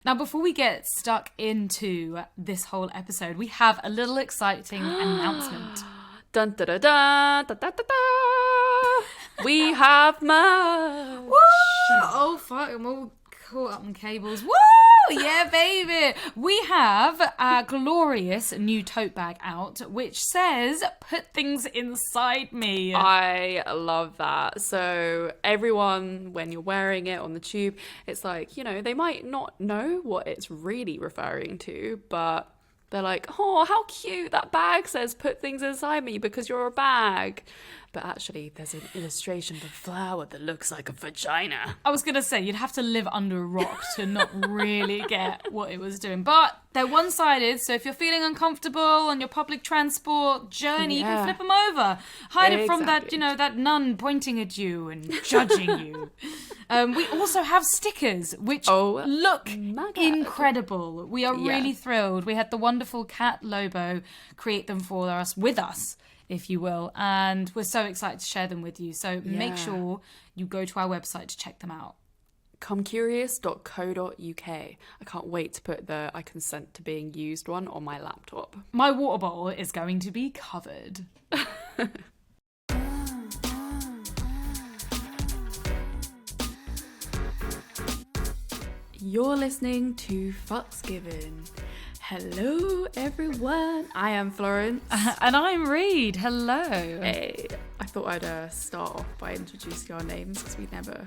Now, before we get stuck into this whole episode, we have a little exciting announcement. Dun da da da da da da da. We have merch. Woo! Oh fuck! I'm all caught up on cables. Woo! Yeah, baby. We have a glorious new tote bag out, which says "Put things inside me." I love that. So everyone, when you're wearing it on the tube, it's like, you know, they might not know what it's really referring to, but they're like, oh, how cute, that bag says "put things inside me" because you're a bag. But actually, there's an illustration of a flower that looks like a vagina. I was going to say, you'd have to live under a rock to not really get what it was doing. But they're one-sided, so if you're feeling uncomfortable on your public transport journey, you can flip them over. Hide it from that, you know, that nun pointing at you and judging you. We also have stickers, which look incredible. We are really thrilled. We had the wonderful Kat Lobo create them for us, with us, if you will, and we're so excited to share them with you. So make sure you go to our website to check them out. ComeCurious.co.uk. I can't wait to put the I consent to being used one on my laptop. My water bottle is going to be covered. You're listening to Fucks Given. Hello, everyone. I am Florence. And I'm Reed. Hello. Hey, I thought I'd start off by introducing our names because we never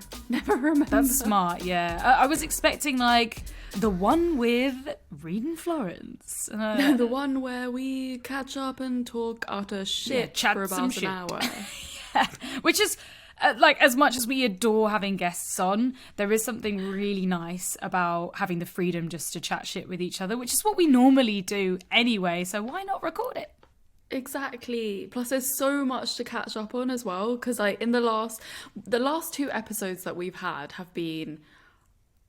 remember. That's smart, yeah. I was expecting, like, the one with Reed and Florence. The one where we catch up and talk utter shit for about an hour. Which is... like, as much as we adore having guests on, there is something really nice about having the freedom just to chat shit with each other, which is what we normally do anyway, so why not record it? Exactly. Plus, there's so much to catch up on as well, because, like, in the last 2 episodes that we've had have been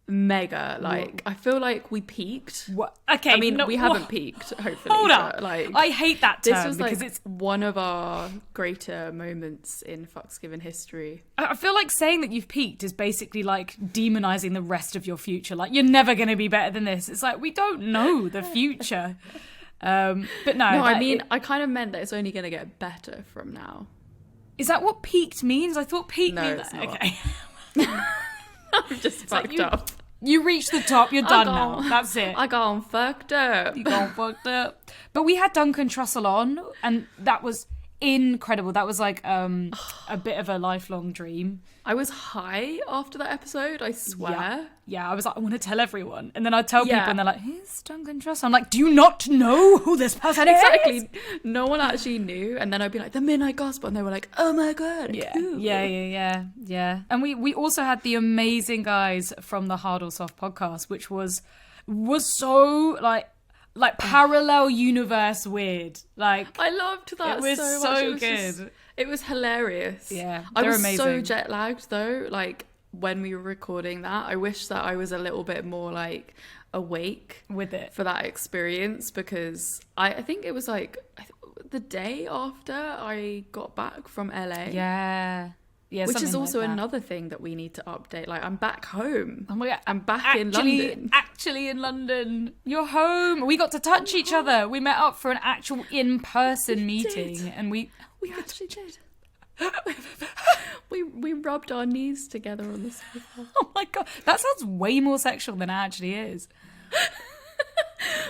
mega. Like, I feel like we peaked. What? Okay, I mean, we haven't peaked, hopefully. Hold up. Like, I hate that term this was because like it's one of our greater moments in Fucks Given history. I feel like saying that you've peaked is basically like demonizing the rest of your future. Like, you're never going to be better than this. It's like, we don't know the future. But no. I mean, I kind of meant that it's only going to get better from now. Is that what peaked means? I thought peaked means... it's not. Okay. I'm just fucked up. You reached the top, you're done now. That's it. I gone fucked up. You gone fucked up. But we had Duncan Trussell on, and that was incredible. That was like a bit of a lifelong dream. I was high after that episode, I swear. Yeah, I was like, I want to tell everyone. And then I tell people and they're like, who's Duncan Trussell? I'm like, do you not know who this person is? Exactly. No one actually knew. And then I'd be like, the Midnight Gospel. And they were like, oh my God. Cool. Yeah. And we also had the amazing guys from the Hard or Soft podcast, which was so like parallel universe weird. Like, I loved that. It was so good. It was hilarious. Yeah, I was amazing. so jet lagged though. Like, when we were recording that, I wish that I was a little bit more like awake with it for that experience, because I think it was like the day after I got back from LA. Yeah, which is also like another thing that we need to update. Like, I'm back home. Oh my God. I'm back in London. Actually in London. You're home. We got to touch each other. We met up for an actual in-person meeting. And we actually did. we rubbed our knees together on the sofa. Oh my God. That sounds way more sexual than it actually is.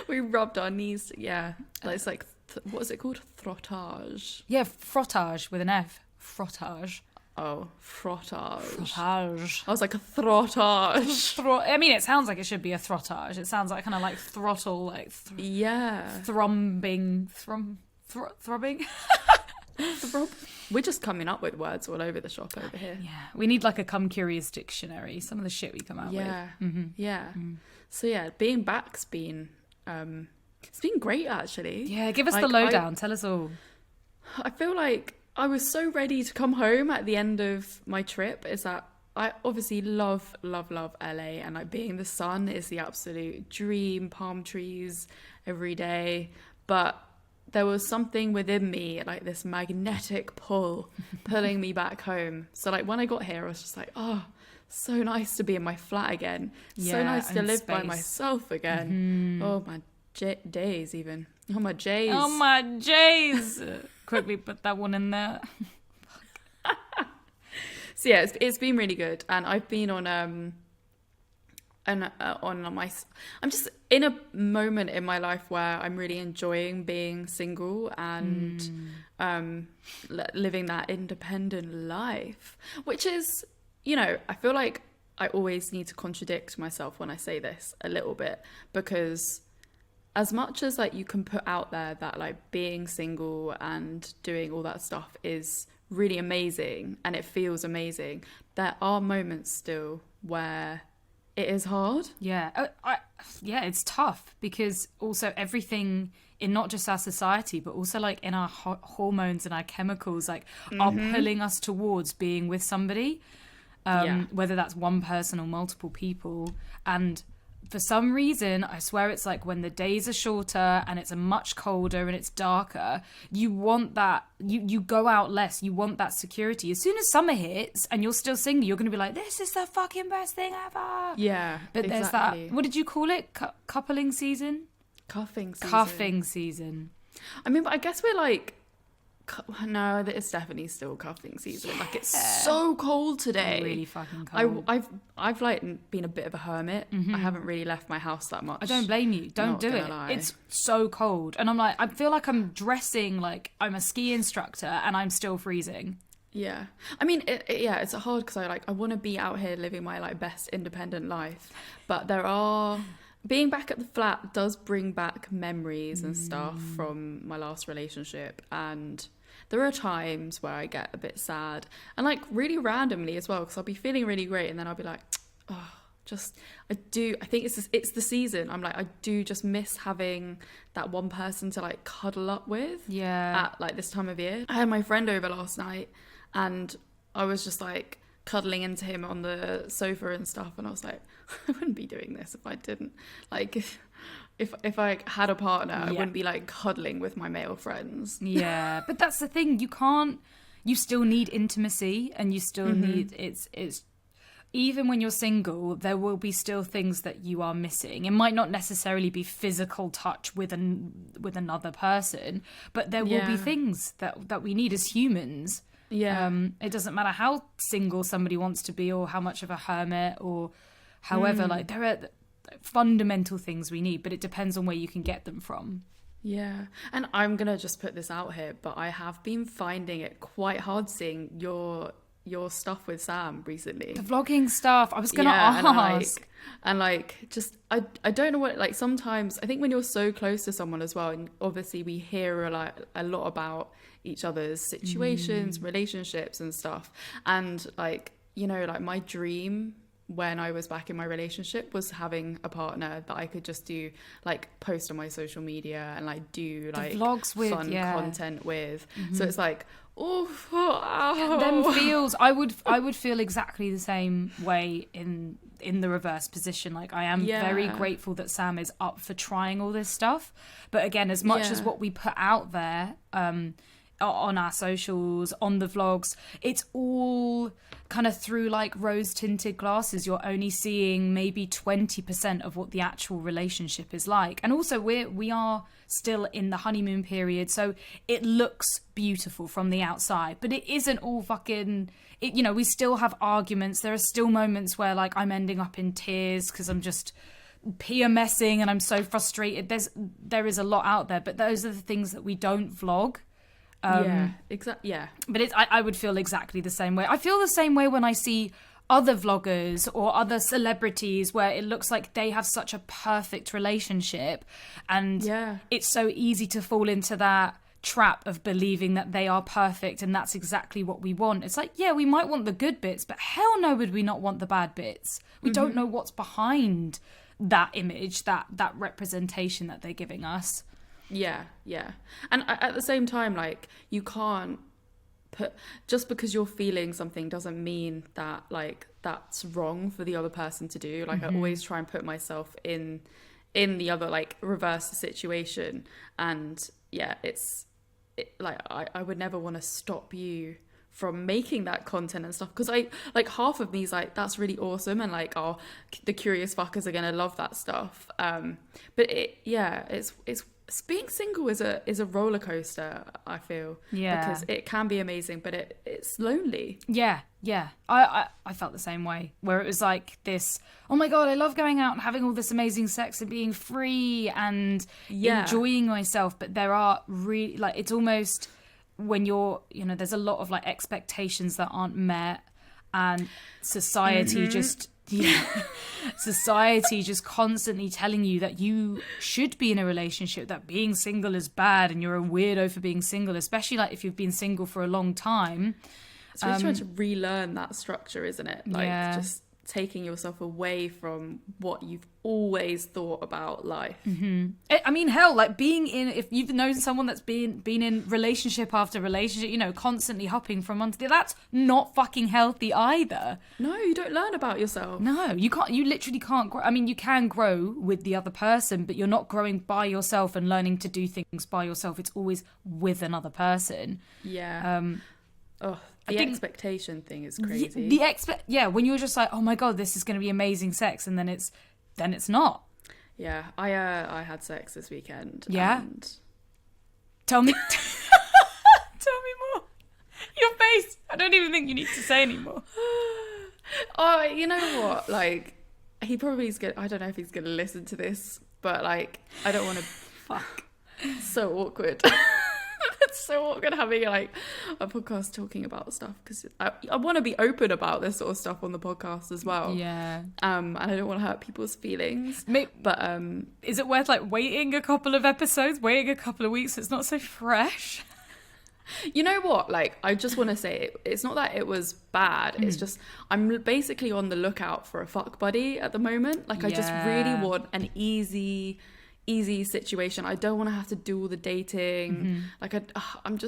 We rubbed our knees. Yeah. It's like, what is it called? Frottage. Yeah, frottage with an F. Frottage. Oh, frottage. Frottage. I was like, a throttage. I mean, it sounds like it should be a throttage. It sounds like kind of like throttle, like throbbing. We're just coming up with words all over the shop over here. Yeah, we need like a ComeCurious dictionary. Some of the shit we come out with. Mm-hmm. Yeah. So yeah, being back's been it's been great actually. Yeah, give us the lowdown. Tell us all. I feel like I was so ready to come home at the end of my trip. Is that I obviously love LA, and like being in the sun is the absolute dream. Palm trees every day, but there was something within me, like this magnetic pull, pulling me back home. So like when I got here, I was just like, oh, so nice to be in my flat again. So Yeah, nice to and live by space. myself again. Oh, my days even. Oh, my J's. Oh my J's. Quickly put that one in there. So yeah, it's been really good, and I've been on I'm just in a moment in my life where I'm really enjoying being single and living that independent life, which is, you know, I feel like I always need to contradict myself when I say this a little bit, because as much as like you can put out there that like being single and doing all that stuff is really amazing and it feels amazing, there are moments still where it is hard. Yeah. Yeah, it's tough because also everything in not just our society, but also like in our hormones and our chemicals, like are pulling us towards being with somebody, whether that's one person or multiple people. And for some reason, I swear it's like when the days are shorter and it's a much colder and it's darker, you want that, you go out less, you want that security. As soon as summer hits and you're still single, you're going to be like, this is the fucking best thing ever. Yeah, but exactly. There's that, what did you call it? Coupling season? Cuffing season. Cuffing season. I mean, but I guess we're like, no, it's definitely still cuffing season. Yeah. Like, it's so cold today. Really fucking cold. I've like been a bit of a hermit. I haven't really left my house that much. I don't blame you. Don't do it. Lie. It's so cold. And I'm like, I feel like I'm dressing like I'm a ski instructor and I'm still freezing. Yeah. I mean, it's hard because I want to be out here living my like best independent life. But being back at the flat does bring back memories and stuff from my last relationship, and there are times where I get a bit sad, and like really randomly as well, because I'll be feeling really great and then I'll be like, oh, I think it's the season. I'm like, I do just miss having that one person to like cuddle up with at like this time of year. I had my friend over last night and I was just like cuddling into him on the sofa and stuff, and I was like, I wouldn't be doing this if I didn't like if I had a partner, I wouldn't be like cuddling with my male friends. Yeah, but that's the thing, you still need intimacy, and you still need it's even when you're single, there will be still things that you are missing. It might not necessarily be physical touch with another person, but there will be things that we need as humans. Yeah. It doesn't matter how single somebody wants to be or how much of a hermit or however, like there are fundamental things we need, but it depends on where you can get them from. Yeah. And I'm going to just put this out here, but I have been finding it quite hard seeing your stuff with Sam recently. The vlogging stuff. I was going to ask. And just, I don't know what, like sometimes, I think when you're so close to someone as well, and obviously we hear a lot about each other's situations, relationships and stuff. And like, you know, like my dream when I was back in my relationship was having a partner that I could just do like post on my social media and like do like vlogs with fun content with. So it's like, them feels. I would feel exactly the same way in the reverse position. Like I am very grateful that Sam is up for trying all this stuff, but again, as much as what we put out there on our socials, on the vlogs, it's all kind of through like rose tinted glasses. You're only seeing maybe 20% of what the actual relationship is like, and also we are still in the honeymoon period, so it looks beautiful from the outside, but it isn't all fucking it, you know. We still have arguments. There are still moments where like I'm ending up in tears because I'm just PMSing and I'm so frustrated. There is a lot out there, but those are the things that we don't vlog. Exactly. Yeah, but I would feel exactly the same way. I feel the same way when I see other vloggers or other celebrities where it looks like they have such a perfect relationship, and it's so easy to fall into that trap of believing that they are perfect and that's exactly what we want. It's like, yeah, we might want the good bits, but hell no would we not want the bad bits. We don't know what's behind that image, that representation that they're giving us. Yeah. And at the same time, like, you can't just because you're feeling something doesn't mean that like that's wrong for the other person to do. Like I always try and put myself in the other, like, reverse situation, and like I would never want to stop you from making that content and stuff, because I like half of me is like, that's really awesome, and like, oh, the curious fuckers are gonna love that stuff, but it's being single is a roller coaster, I feel. Because it can be amazing, but it's lonely. I felt the same way, where it was like this, oh my god, I love going out and having all this amazing sex and being free and enjoying myself, but there are really, like, it's almost when you're, you know, there's a lot of like expectations that aren't met, and society society just constantly telling you that you should be in a relationship, that being single is bad and you're a weirdo for being single, especially like if you've been single for a long time. It's really trying to relearn that structure, isn't it? Like just taking yourself away from what you've always thought about life. I mean, hell, like being in, if you've known someone that's been in relationship after relationship, you know, constantly hopping from one to the other, that's not fucking healthy either. No, you don't learn about yourself. No, you literally can't grow. I mean, you can grow with the other person, but you're not growing by yourself and learning to do things by yourself. It's always with another person. The expectation thing is crazy. When you're just like, oh my god, this is going to be amazing sex, and then it's not. Yeah, I had sex this weekend. Yeah. And... Tell me more. Your face. I don't even think you need to say anymore. Oh, you know what? Like, he probably is gonna. I don't know if he's gonna listen to this, but like, I don't want to. Fuck. So awkward. It's so awkward having like a podcast talking about stuff, because I want to be open about this sort of stuff on the podcast as well. And I don't want to hurt people's feelings. But is it worth like waiting a couple of episodes, waiting a couple of weeks so it's not so fresh? You know what? Like, I just want to say it's not that it was bad. It's just I'm basically on the lookout for a fuck buddy at the moment. Like, I just really want an easy situation. I don't want to have to do all the dating. Like, I can't be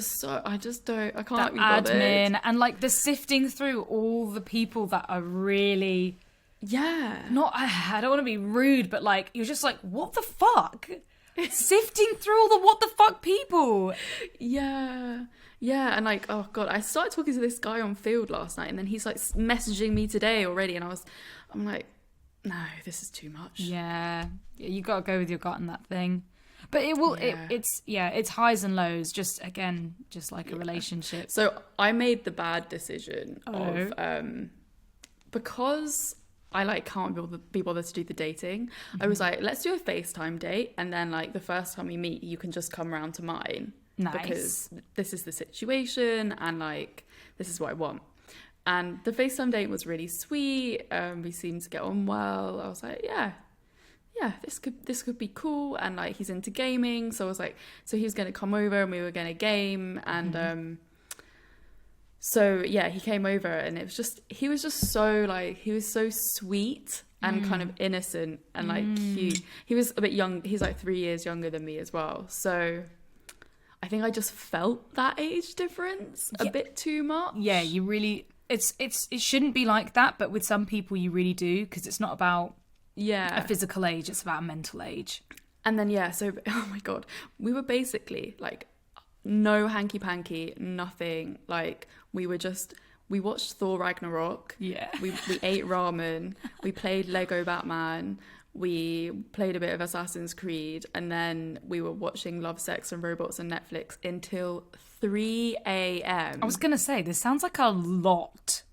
bothered. Admin and like the sifting through all the people that are really I don't want to be rude, but like, you're just like, what the fuck? Sifting through all the what the fuck people. And like, oh god, I started talking to this guy on Field last night, and then he's like messaging me today already, and I'm like, no, this is too much. You gotta go with your gut on that thing, but it will. It's highs and lows. Just like a relationship. So I made the bad decision of because I like can't be bothered to do the dating. I was like, let's do a FaceTime date, and then like the first time we meet, you can just come around to mine. Nice. Because this is the situation, and like this is what I want. And the FaceTime date was really sweet. We seemed to get on well. I was like, yeah, this could be cool. And like, he's into gaming, so I was like, so he was going to come over and we were going to game. And so yeah, he came over, and he was so sweet and kind of innocent and like cute. He was a bit young. He's like 3 years younger than me as well. So I think I just felt that age difference a bit too much. Yeah, you really. It shouldn't be like that, but with some people you really do, because it's not about a physical age, it's about a mental age. And then so oh my god, we were basically like no hanky panky, nothing. Like, we watched Thor Ragnarok. We ate ramen. We played Lego Batman. We played a bit of Assassin's Creed, and then we were watching Love, Sex and Robots on Netflix until 3 a.m. I was going to say, this sounds like a lot.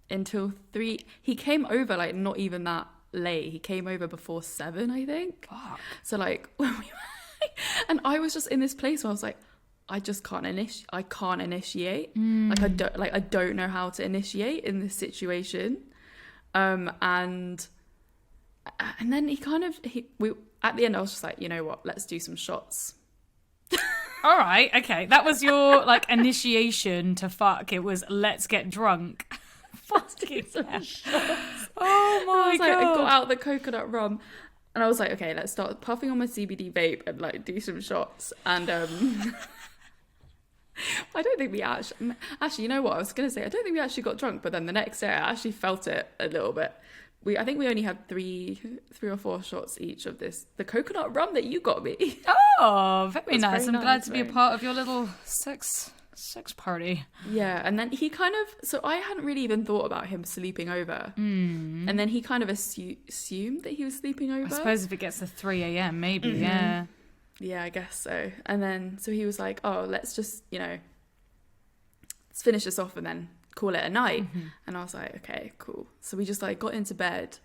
Until 3. He came over, like, not even that late. He came over before 7, I think. Fuck. So, like, when we were... And I was just in this place where I was like, I just can't initiate. Like, I don't know how to initiate in this situation. And then at the end, I was just like, you know what? Let's do some shots. All right, okay. That was your like initiation to fuck. It was let's get drunk. Fucking oh my god! I got out the coconut rum, and I was like, okay, let's start puffing on my CBD vape and like do some shots. And I don't think we actually, you know what I was gonna say? I don't think we actually got drunk, but then the next day I actually felt it a little bit. I think we only had three or four shots each of the coconut rum that you got me. Oh, very nice. I'm glad to be a part of your little sex sex party. Yeah, and then he kind of, so I hadn't really even thought about him sleeping over. And then he kind of assumed that he was sleeping over. I suppose if it gets to 3 a.m, maybe, yeah. Yeah, I guess so. And then, so he was like, oh, let's just, let's finish this off and then call it a night. And I was like, okay, cool. So we just like got into bed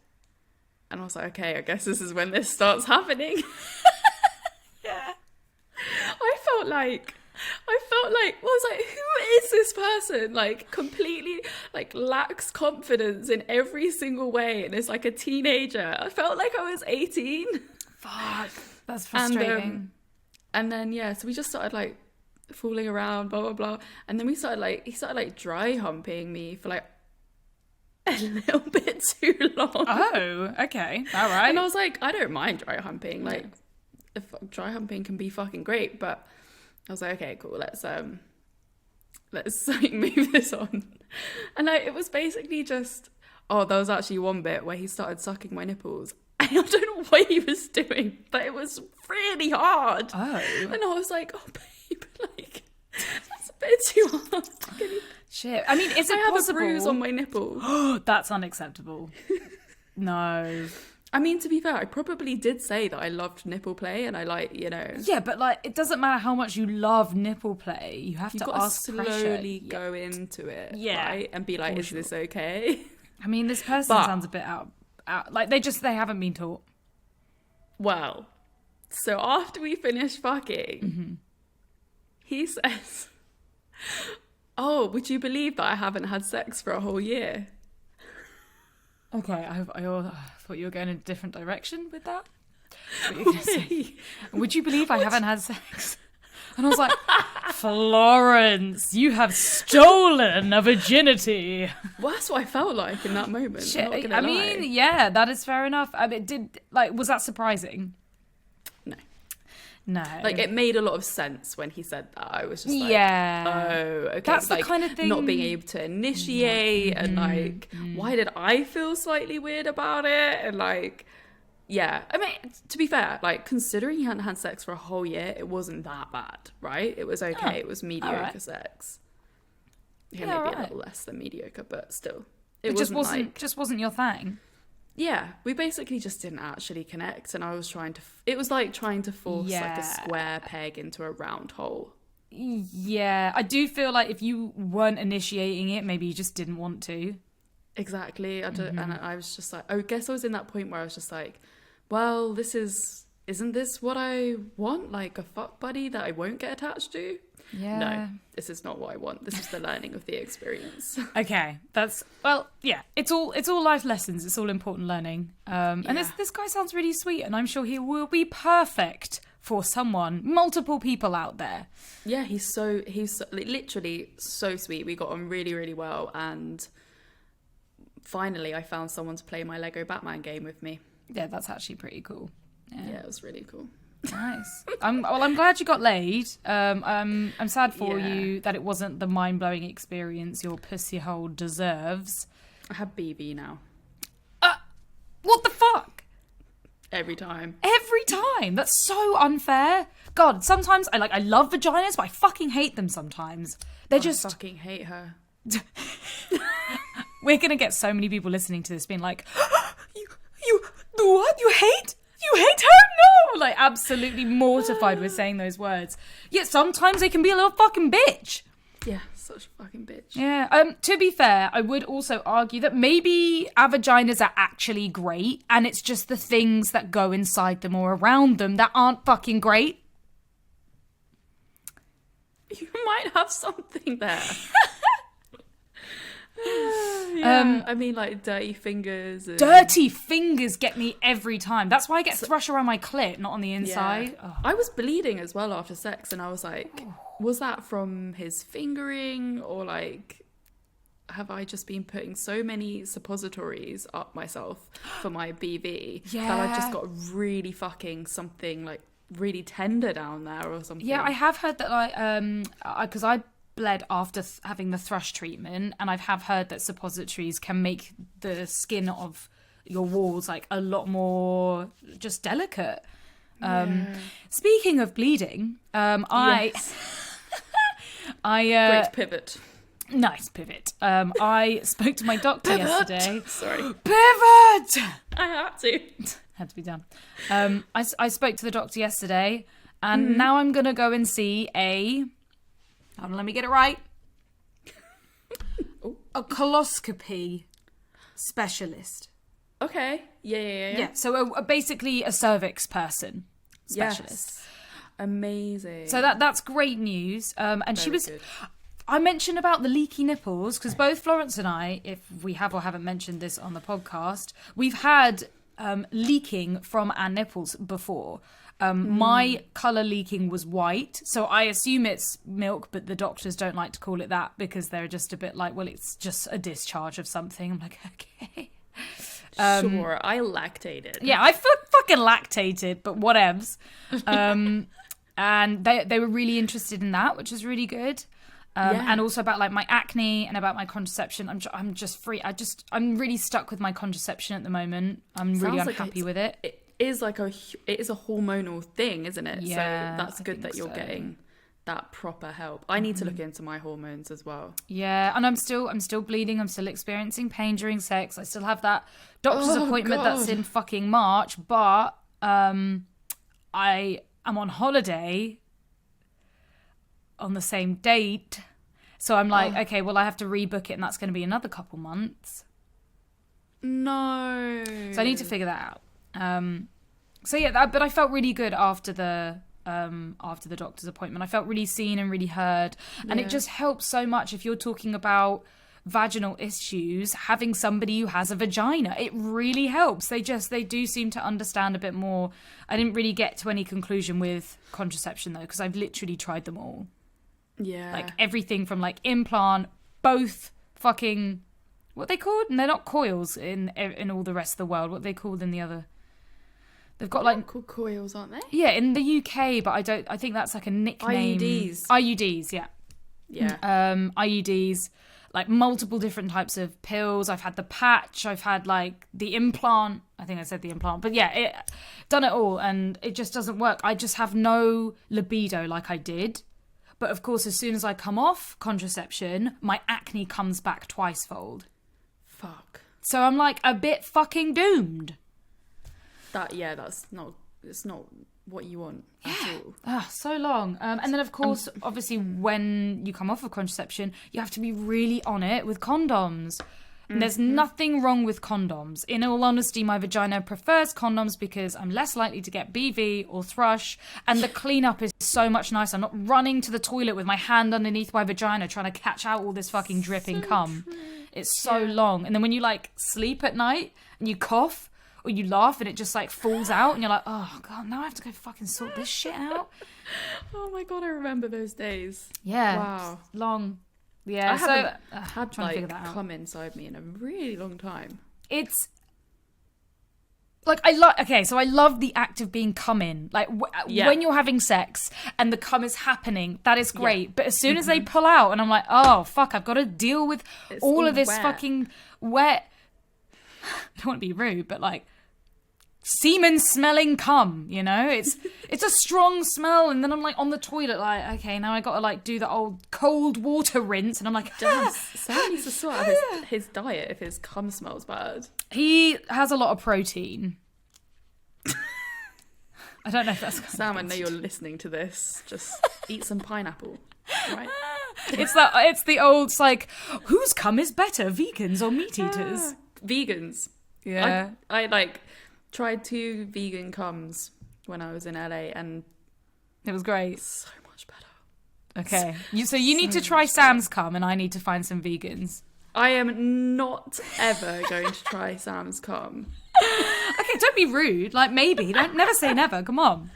and I was like, okay, I guess this is when this starts happening. Yeah. I felt like, I was like, who is this person? Like, completely, like, lacks confidence in every single way and is like a teenager. I felt like I was 18. Fuck. That's frustrating. And then, yeah, so we just started, like, fooling around, blah, blah, blah. And then he started, like, dry humping me for, like, a little bit too long. Oh, okay. All right. And I was like, I don't mind dry humping. Like, dry humping can be fucking great, but I was like, okay, cool, let's like move this on. And like, it was basically just, there was actually one bit where he started sucking my nipples. And I don't know what he was doing, but it was really hard. Oh. And I was like, oh babe, like, that's a bit too hard. Shit. I mean, is it I have possible? a bruise on my nipple. That's unacceptable. No. I mean, to be fair, I probably did say that I loved nipple play and I like, Yeah, but like, it doesn't matter how much you love nipple play. You have to ask slowly go into it, right? And be like, is this okay? I mean, this person sounds a bit out. Like, they haven't been taught. Well, so after we finished fucking, he says, oh, would you believe that I haven't had sex for a whole year? Okay, I thought you were going in a different direction with that. What you were gonna say. Would you believe I haven't had sex? And I was like, Florence, you have stolen a virginity. Well, that's what I felt like in that moment. Shit, I mean, yeah, that is fair enough. I mean, was that surprising? No. Like, it made a lot of sense when he said that. I was just like, yeah. Oh, okay. That's the like, kind of thing. Not being able to initiate and like, why did I feel slightly weird about it? And like, yeah. I mean, to be fair, like, considering he hadn't had sex for a whole year, it wasn't that bad, right? It was okay. It was mediocre sex. Yeah, maybe a little less than mediocre, but still. It just wasn't your thing. Yeah, we basically just didn't actually connect, and I was it was like trying to force like a square peg into a round hole. Yeah, I do feel like if you weren't initiating it, maybe you just didn't want to. Exactly. And I was just like, I guess I was in that point where I was just like, well, isn't this what I want? Like a fuck buddy that I won't get attached to? Yeah. No, this is not what I want. This is the learning of the experience. Okay, it's all life lessons. It's all important learning. And this guy sounds really sweet, and I'm sure he will be perfect for multiple people out there. Yeah, he's literally so sweet. We got on really, really well, and finally I found someone to play my Lego Batman game with me. Yeah, that's actually pretty cool. Yeah, it was really cool. Nice. I'm glad you got laid. I'm sad for you that it wasn't the mind-blowing experience your pussy hole deserves. I have BV now. What the fuck? Every time. That's so unfair. God, sometimes I love vaginas, but I fucking hate them sometimes. I fucking hate her. We're gonna get so many people listening to this being like, you what? You hate her? No! Like, absolutely mortified with saying those words. Yet sometimes they can be a little fucking bitch. Yeah, such a fucking bitch. Yeah. To be fair, I would also argue that maybe our vaginas are actually great, and it's just the things that go inside them or around them that aren't fucking great. You might have something there. I mean, like, dirty fingers. Dirty fingers get me every time. That's why I get thrush around my clit, not on the inside. Yeah. I was bleeding as well after sex, and I was like, was that from his fingering, or like, have I just been putting so many suppositories up myself for my BV that I've just got really fucking something like really tender down there or something? Yeah, I have heard that, like, because I bled after having the thrush treatment, and I have heard that suppositories can make the skin of your walls like a lot more just delicate. Speaking of bleeding, Great pivot. Nice pivot. I spoke to my doctor yesterday. Sorry. Pivot! I had to. Had to be done. I spoke to the doctor yesterday, and now I'm going to go and see hold on, let me get it right. A coloscopy specialist. Okay. Yeah. Yeah, so basically a cervix specialist. Yes. Amazing. So that's great news. And Very she was... good. I mentioned about the leaky nipples because both Florence and I, if we have or haven't mentioned this on the podcast, we've had leaking from our nipples before. My colour leaking was white, so I assume it's milk, but the doctors don't like to call it that because they're just a bit like, well, it's just a discharge of something. I'm like, okay. Sure, I lactated. Yeah, I fucking lactated, but whatevs. And they were really interested in that, which is really good. And also about like my acne and about my contraception. I'm just free. I'm really stuck with my contraception at the moment. I'm really unhappy with it. It is a hormonal thing, isn't it? Yeah, so that's good that you're getting that proper help. I need to look into my hormones as well. Yeah, and I'm still bleeding. I'm still experiencing pain during sex. I still have that doctor's appointment that's in fucking March, but I am on holiday on the same date. So I'm like, okay, well, I have to rebook it, and that's going to be another couple months. No. So I need to figure that out. So yeah, but I felt really good after the doctor's appointment. I felt really seen and really heard, and it just helps so much if you're talking about vaginal issues. Having somebody who has a vagina, it really helps. They do seem to understand a bit more. I didn't really get to any conclusion with contraception though, because I've literally tried them all. Yeah. Like everything from like implant, both fucking, what they called? And they're not coils in all the rest of the world. What are they called in the other? They've got like called coils, aren't they? Yeah, in the UK, but I think that's like a nickname. IUDs, yeah. Yeah. IUDs, like multiple different types of pills. I've had the patch, I've had like the implant. I think I said the implant, but yeah, done it all, and it just doesn't work. I just have no libido like I did. But of course, as soon as I come off contraception, my acne comes back twicefold. Fuck. So I'm like a bit fucking doomed. It's not what you want at all. So long. And then, of course, obviously, when you come off of contraception, you have to be really on it with condoms. And there's nothing wrong with condoms. In all honesty, my vagina prefers condoms because I'm less likely to get BV or thrush, and the cleanup is so much nicer. I'm not running to the toilet with my hand underneath my vagina trying to catch out all this fucking dripping cum. It's so long. And then when you like sleep at night and you cough or you laugh and it just like falls out and you're like, oh god, now I have to go fucking sort this shit out. Oh my god, I remember those days. Yeah. Wow. Long. Yeah, I haven't had like cum inside me in a really long time. It's like I love the act of being cum in. Like when you're having sex and the cum is happening, that is great. Yeah. But as soon as they pull out and I'm like, oh fuck, I've got to deal with all of this fucking wet. I don't want to be rude, but like semen smelling cum, you know, it's a strong smell, and then I'm like on the toilet like, okay, now I gotta like do the old cold water rinse, and I'm like, Sam needs to sort out his diet if his cum smells bad. He has a lot of protein. I don't know if that's Sam, I know you're listening to this, just eat some pineapple, right? It's the old, it's like, whose cum is better, vegans or meat eaters? Vegans. Yeah. I like tried 2 vegan cums when I was in LA, and it was great. So much better. Okay. So you need to try Sam's cum, and I need to find some vegans. I am not ever going to try Sam's cum. Okay, don't be rude. Like, maybe. Never say never. Come on.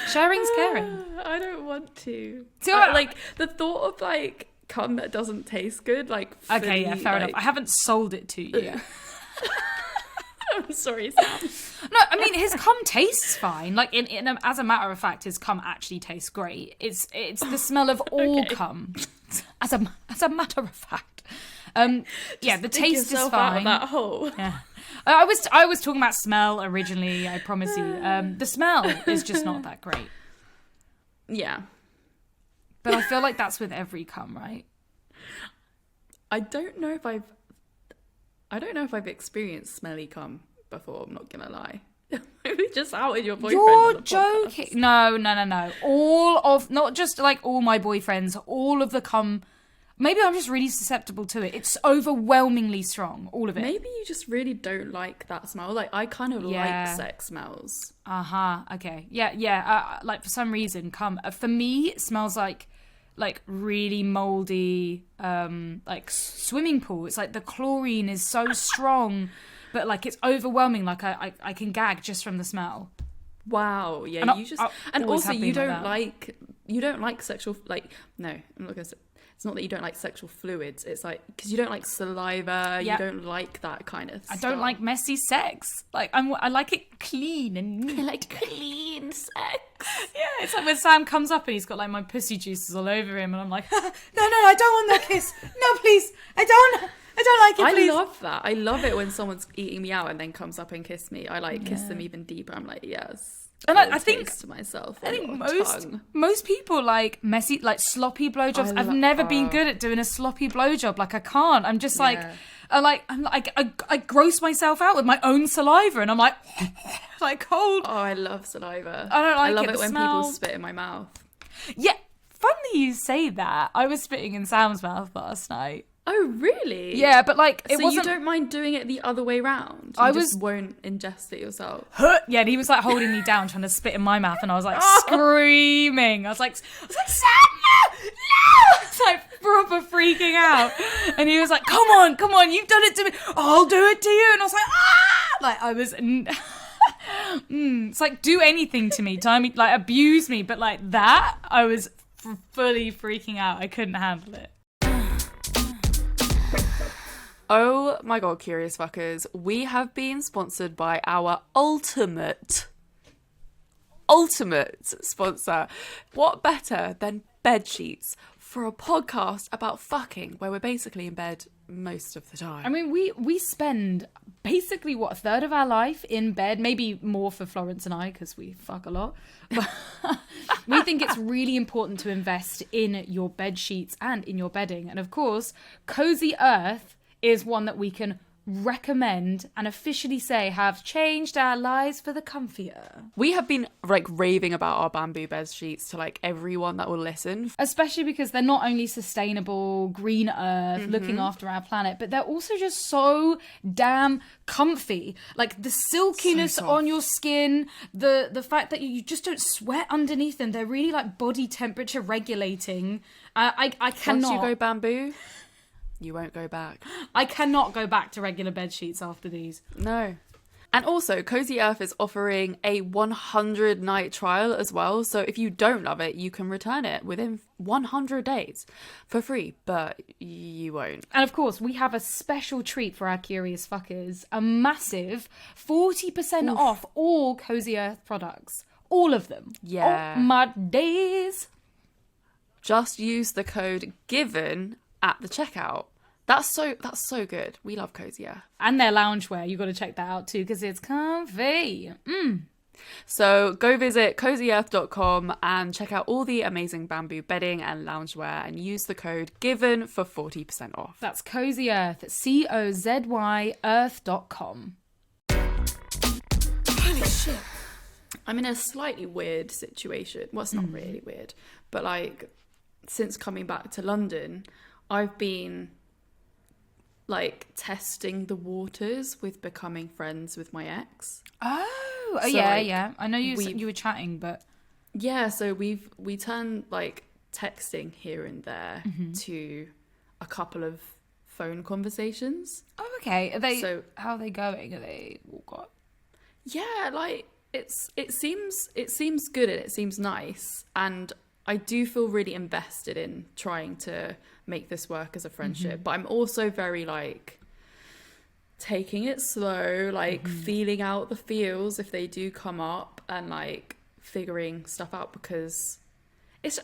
Sharing's caring. I don't want to. So, like, the thought of, like, cum that doesn't taste good, like... Okay, yeah, fair enough. I haven't sold it to you. I'm sorry, Sam. No, I mean, his cum tastes fine. Like, as a matter of fact, his cum actually tastes great. It's the smell of all cum. As a matter of fact. Yeah, the taste is fine. Out of that hole. Yeah. I was talking about smell originally, I promise you. The smell is just not that great. Yeah. But I feel like that's with every cum, right? I don't know if I've experienced smelly cum before, I'm not gonna lie. Maybe just outed your boyfriend. You're joking. No. Not just like all my boyfriends, all of the cum. Maybe I'm just really susceptible to it. It's overwhelmingly strong, all of it. Maybe you just really don't like that smell. Like, I kind of like sex smells. Okay. Yeah. Like, for some reason, cum for me it smells like really moldy, like swimming pool. It's like the chlorine is so strong, but like it's overwhelming. Like I can gag just from the smell. Wow. Yeah. And also you don't like sexual, like, no, I'm not gonna say. It's not that you don't like sexual fluids. It's like, because you don't like saliva. You don't like that kind of stuff. I don't like messy sex. Like, I like it clean and I like clean sex. Yeah, it's like when Sam comes up and he's got like my pussy juices all over him, and I'm like, no, I don't want that kiss. No, please, I don't like it. Please. I love that. I love it when someone's eating me out and then comes up and kiss me. I like kiss them even deeper. I'm like, yes. And I think to myself. I think most people like messy, like sloppy blowjobs. I've never been good at doing a sloppy blowjob. Like, I can't. I'm just like, I gross myself out with my own saliva, and I'm like cold. Oh, I love saliva. I don't like it. I love it when smell. people spit in my mouth. Yeah, funny you say that. I was spitting in Sam's mouth last night. Oh, really? Yeah, but like it so wasn't. You don't mind doing it the other way round? You just won't ingest it yourself. Yeah, and he was like holding me down, trying to spit in my mouth, and I was like screaming. I was like, Sam, no! I was like proper freaking out, and he was like, come on, you've done it to me. I'll do it to you, and I was like, like I was. It's like, do anything to me, time me, like abuse me, but like that, I was fully freaking out. I couldn't handle it. Oh my god, curious fuckers. We have been sponsored by our ultimate sponsor. What better than bed sheets for a podcast about fucking, where we're basically in bed most of the time. I mean, we spend basically, a third of our life in bed, maybe more for Florence and I, because we fuck a lot. But we think it's really important to invest in your bed sheets and in your bedding. And of course, Cozy Earth is one that we can recommend and officially say have changed our lives for the comfier. We have been like raving about our bamboo bed sheets to like everyone that will listen. Especially because they're not only sustainable, green earth, looking after our planet, but they're also just so damn comfy. Like the silkiness on your skin, the fact that you just don't sweat underneath them. They're really like body temperature regulating. I cannot. Once you go bamboo, you won't go back. I cannot go back to regular bed sheets after these. No. And also, Cozy Earth is offering a 100-night trial as well. So if you don't love it, you can return it within 100 days for free, but you won't. And of course, we have a special treat for our curious fuckers. A massive 40% off all Cozy Earth products. All of them. Yeah. Oh my days. Just use the code GIVEN at the checkout. That's so good. We love Cozy Earth. And their loungewear. You've got to check that out too, because it's comfy. So go visit cozyearth.com and check out all the amazing bamboo bedding and loungewear and use the code GIVEN for 40% off. That's Cozy Earth, COZY earth.com. Holy shit. I'm in a slightly weird situation. Well, it's not really weird, but like since coming back to London, I've been like testing the waters with becoming friends with my ex. Oh, So, yeah, like, yeah. I know you were chatting, but yeah, so we turned like texting here and there to a couple of phone conversations. oh, okay. How are they going? Are they all got? Yeah, like it seems good and it seems nice, and I do feel really invested in trying to make this work as a friendship, but I'm also very like taking it slow, like feeling out the feels if they do come up, and like figuring stuff out, because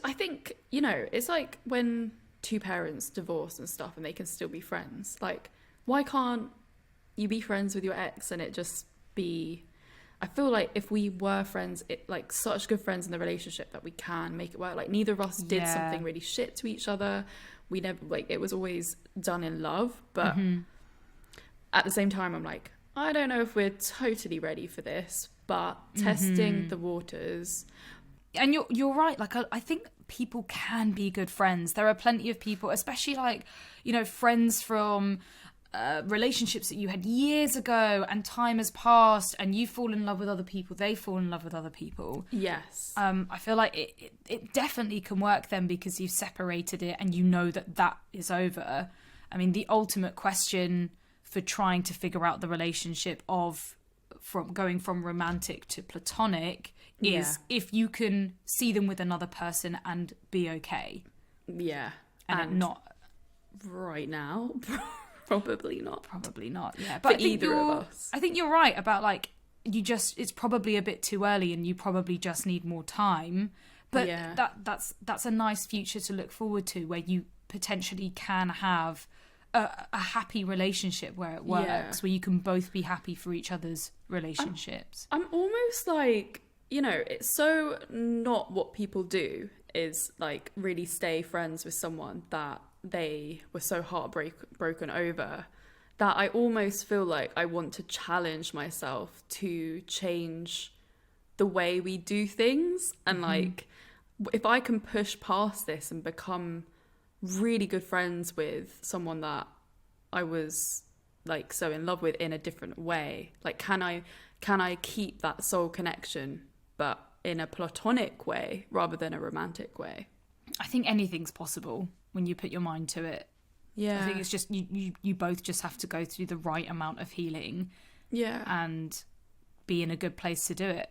I think, you know, it's like when two parents divorce and stuff and they can still be friends. Like, why can't you be friends with your ex and it just be I feel like if we were friends, like such good friends in the relationship that we can make it work. Like neither of us did something really shit to each other. We never, like, it was always done in love. But at the same time, I'm like, I don't know if we're totally ready for this, but testing the waters. And you're right. Like, I think people can be good friends. There are plenty of people, especially like, you know, friends from relationships that you had years ago, and time has passed, and you fall in love with other people, they fall in love with other people. Yes. I feel like it definitely can work then, because you've separated it and you know that is over. I mean, the ultimate question for trying to figure out the relationship from going from romantic to platonic is if you can see them with another person and be okay. Yeah. And it not right now. Probably not. Yeah, but either of us. I think you're right about, like, it's probably a bit too early, and you probably just need more time. But that's a nice future to look forward to, where you potentially can have a happy relationship where it works, where you can both be happy for each other's relationships. I'm almost like, you know, it's so not what people do is like really stay friends with someone that they were so broken over, that I almost feel like I want to challenge myself to change the way we do things. And like, if I can push past this and become really good friends with someone that I was like so in love with in a different way, like can I keep that soul connection but in a platonic way rather than a romantic way? I think anything's possible when you put your mind to it. I think it's just you both just have to go through the right amount of healing and be in a good place to do it.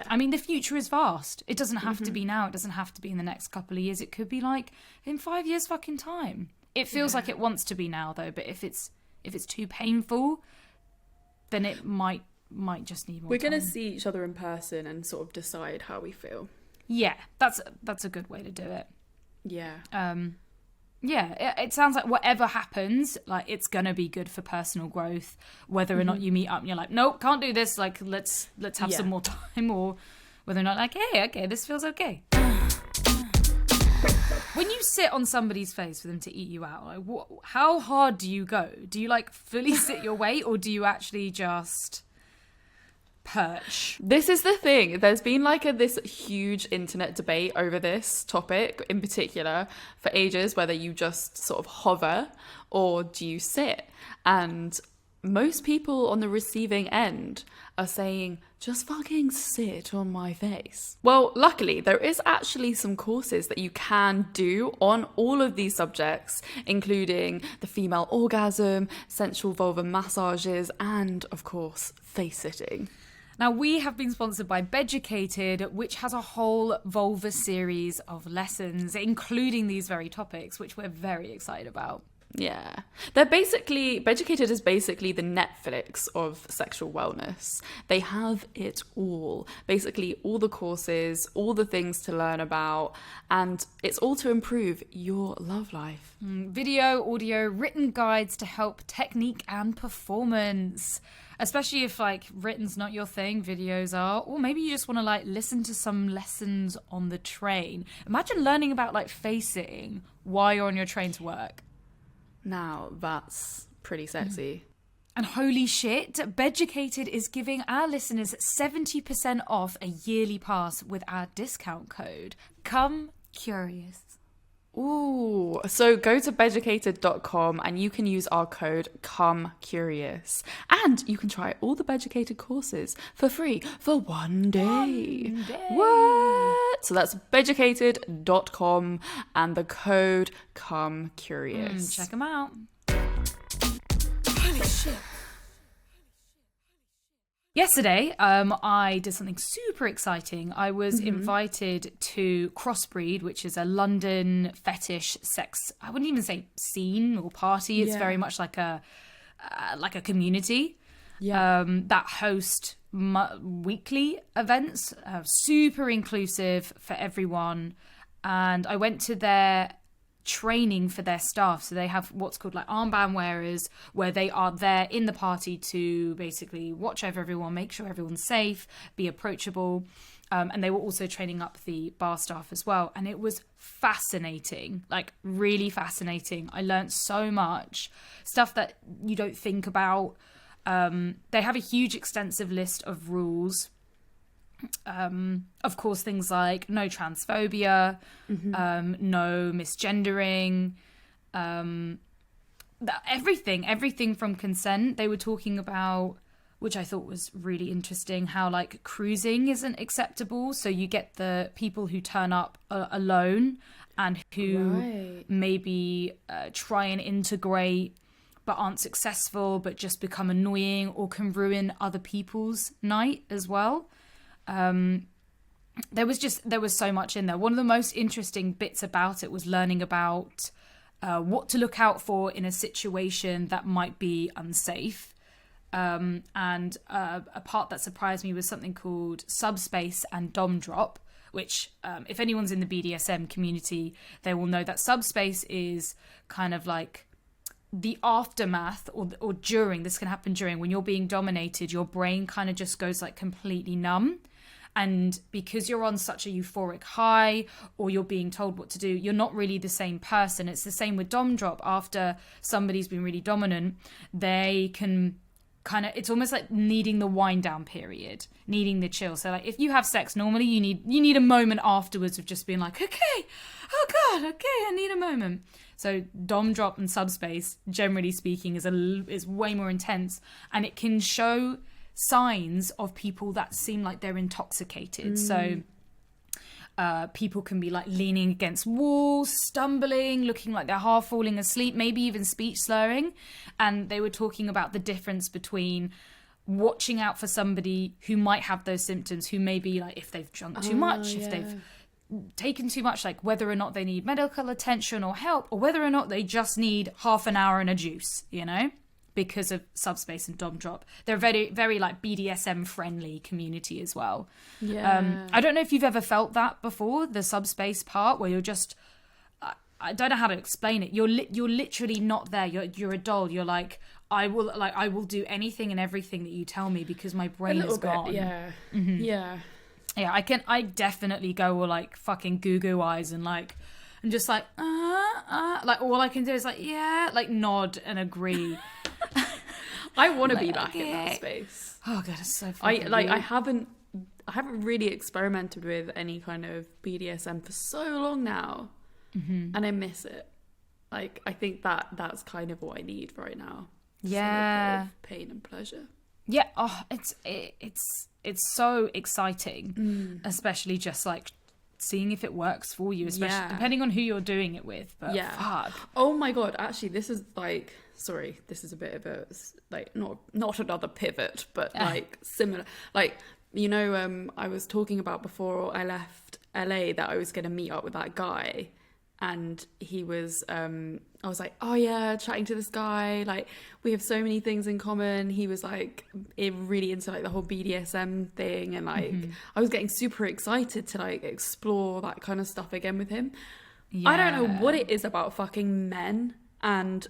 I mean, the future is vast. It doesn't have to be now. It doesn't have to be in the next couple of years. It could be like in 5 years fucking time. It feels like it wants to be now, though. But if it's too painful, then it might just need more time. We're going to see each other in person and sort of decide how we feel. Yeah, that's a good way to do it. It sounds like whatever happens, like, it's gonna be good for personal growth, whether or not you meet up and you're like, nope, can't do this, like, let's have some more time, or whether or not, like, hey, okay, this feels okay. When you sit on somebody's face for them to eat you out, like, how hard do you go? Do you, like, fully sit your weight, or do you actually just perch? This is the thing. There's been like this huge internet debate over this topic in particular for ages, whether you just sort of hover or do you sit. And most people on the receiving end are saying, just fucking sit on my face. Well, luckily, there is actually some courses that you can do on all of these subjects, including the female orgasm, sensual vulva massages, and, of course, face sitting. Now, we have been sponsored by Beducated, which has a whole vulva series of lessons, including these very topics, which we're very excited about. Yeah. Beducated is basically the Netflix of sexual wellness. They have it all. Basically, all the courses, all the things to learn about, and it's all to improve your love life. Video, audio, written guides to help technique and performance. Especially if, like, written's not your thing, videos are. Or maybe you just want to, like, listen to some lessons on the train. Imagine learning about, like, face sitting while you're on your train to work. Now, that's pretty sexy. And holy shit, Beducated is giving our listeners 70% off a yearly pass with our discount code, ComeCurious. Ooh, so go to beducated.com and you can use our code ComeCurious. And you can try all the Beducated courses for free for 1 day. What? So that's beducated.com and the code ComeCurious. Check them out. Holy shit. Yesterday, I did something super exciting. I was invited to Crossbreed, which is a London fetish sex, I wouldn't even say scene or party. It's very much like a community that host weekly events, super inclusive for everyone. And I went to their training for their staff. So they have what's called like armband wearers, where they are there in the party to basically watch over everyone, make sure everyone's safe, be approachable. And they were also training up the bar staff as well. And it was fascinating, like really fascinating. I learned so much stuff that you don't think about. They have a huge extensive list of rules. Of course, things like no transphobia, no misgendering, everything from consent. They were talking about, which I thought was really interesting, how like cruising isn't acceptable. So you get the people who turn up alone and who maybe try and integrate but aren't successful, but just become annoying or can ruin other people's night as well. There was so much in there. One of the most interesting bits about it was learning about what to look out for in a situation that might be unsafe. And a part that surprised me was something called subspace and dom drop, which if anyone's in the BDSM community, they will know that subspace is kind of like the aftermath or during. This can happen during when you're being dominated. Your brain kind of just goes like completely numb. And because you're on such a euphoric high or you're being told what to do, you're not really the same person. It's the same with dom drop. After somebody's been really dominant, they can kind of, it's almost like needing the wind down period, needing the chill. So like if you have sex normally, you need a moment afterwards of just being like, okay, oh god, okay, I need a moment. So dom drop and subspace, generally speaking, is way more intense, and it can show signs of people that seem like they're intoxicated. So people can be like leaning against walls, stumbling, looking like they're half falling asleep, maybe even speech slurring. And they were talking about the difference between watching out for somebody who might have those symptoms, who may be like, if they've drunk too much, if they've taken too much, like whether or not they need medical attention or help, or whether or not they just need half an hour and a juice, you know, because of subspace and dom drop. They're very, very like BDSM friendly community as well. I don't know if you've ever felt that before, the subspace part where you're just, I don't know how to explain it. You're literally not there. You're a doll. You're like, I will do anything and everything that you tell me because my brain is gone. I definitely go all like fucking goo eyes and like, and just like like all I can do is like, yeah, like nod and agree. I want to be back in that space. Oh god, it's so funny. I haven't really experimented with any kind of BDSM for so long now, and I miss it. Like I think that's kind of what I need right now. Yeah, pain and pleasure. Yeah. Oh, it's so exciting, especially just like seeing if it works for you, especially depending on who you're doing it with. But fuck. Oh my god, actually this is like, sorry, this is a bit of a like not another pivot, but like similar, like, you know, I was talking about before I left LA that I was going to meet up with that guy, and he was I was like, oh yeah, chatting to this guy, like we have so many things in common. He was like really into like the whole BDSM thing, and like I was getting super excited to like explore that kind of stuff again with him. I don't know what it is about fucking men and